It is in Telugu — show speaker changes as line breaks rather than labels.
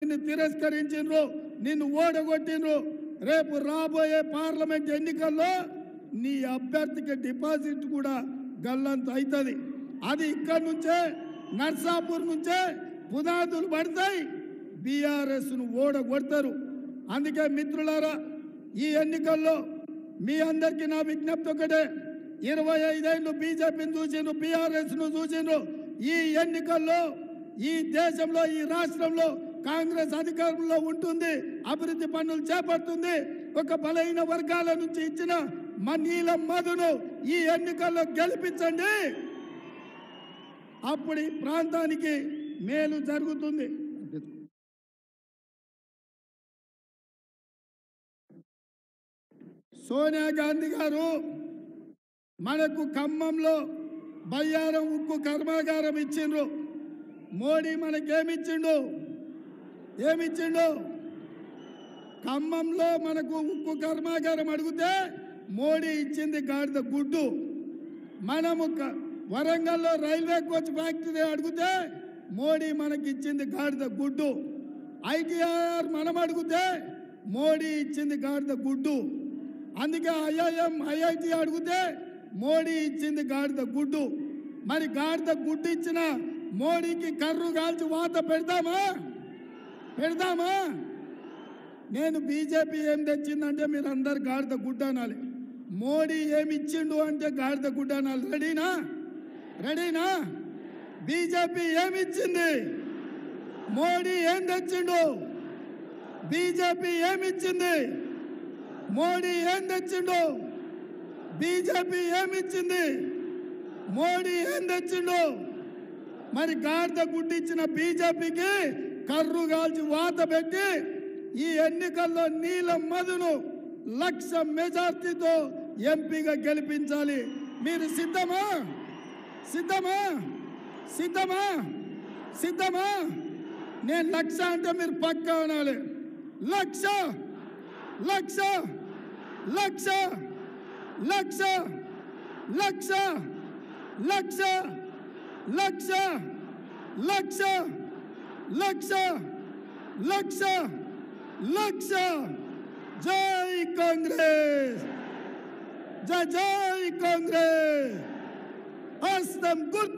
నిన్ను తిరస్కరించిండ్రు, నిన్ను ఓడగొట్టిండ్రు. రేపు రాబోయే పార్లమెంట్ ఎన్నికల్లో నీ అభ్యర్థికి డిపాజిట్ కూడా గల్లంత అవుతుంది. అది ఇక్కడి నుంచే నర్సాపూర్ నుంచే పునాదులు పడతాయి, బీఆర్ఎస్ను ఓడగొడతారు. అందుకే మిత్రులారా, ఈ ఎన్నికల్లో మీ అందరికీ నా విజ్ఞప్తి ఒకటే, 25 ఏళ్ళు బీజేపీని చూసిండ్రు, బీఆర్ఎస్ను చూసిండ్రు. ఈ ఎన్నికల్లో ఈ దేశంలో ఈ రాష్ట్రంలో కాంగ్రెస్ అధికారంలో ఉంటుంది, అభివృద్ధి పనులు చేపడుతుంది. ఒక బలహీన వర్గాల నుంచి ఇచ్చిన నీలం మధును ఈ ఎన్నికల్లో గెలిపించండి, అప్పుడు ఈ ప్రాంతానికి మేలు జరుగుతుంది. సోనియా గాంధీ గారు మనకు ఖమ్మంలో బయ్యారం ఉక్కు కర్మాగారం ఇచ్చిండ్రు. మోడీ మనకేమిచ్చిండు? ఏమిచ్చిండు? ఖమ్మంలో మనకు ఉక్కు కర్మాగారం అడిగితే మోడీ ఇచ్చింది గాడిద గుడ్డు. మనము వరంగల్లో రైల్వే కోచ్ ఫ్యాక్టరీ అడిగితే మోడీ మనకి ఇచ్చింది గాడిద గుడ్డు. ఐటీఆర్ మనం అడిగితే మోడీ ఇచ్చింది గాడిద గుడ్డు. అందుకే ఐఐఎం ఐఐటి అడిగితే మోడీ ఇచ్చింది గాడిద గుడ్డు. మరి గాడిద గుడ్డు ఇచ్చిన మోడీకి కర్రు కాల్చి వాత పెడతామా? పెడతామా? నేను బీజేపీ ఏం తెచ్చిందంటే మీరు అందరు గాడిద గుడ్డ అనాలి, మోడీ ఏమి ఇచ్చిండు అంటే గాడిద గుడ్డ అనాలి. రెడీనా? రెడీనా? బీజేపీ ఏమిచ్చింది, మోడీ ఏం తెచ్చిండు? బీజేపీ ఏమిచ్చింది, మోడీ ఏం తెచ్చిండు? బీజేపీ ఏమిచ్చింది, మోడీ ఏం తెచ్చిండు? మరి గాడిద గుడ్డు ఇచ్చిన బీజేపీకి కర్రు కాల్చి వాత పెట్టి ఈ ఎన్నికల్లో నీలం మధును 1,00,000 మెజార్టీతో ఎంపీగా గెలిపించాలి. మీరు సిద్ధమా? సిద్ధమా? సిద్ధమా? సిద్ధమా? నేను 1,00,000 అంటే మీరు పక్కా అనాలి. 1,00,000 1,00,000 1,00,000 1,00,000 1,00,000 1,00,000 1,00,000 1,00,000 1,00,000 1,00,000 1,00,000. జై కాంగ్రెస్, జై జై కాంగ్రెస్. హస్తం గుర్తు.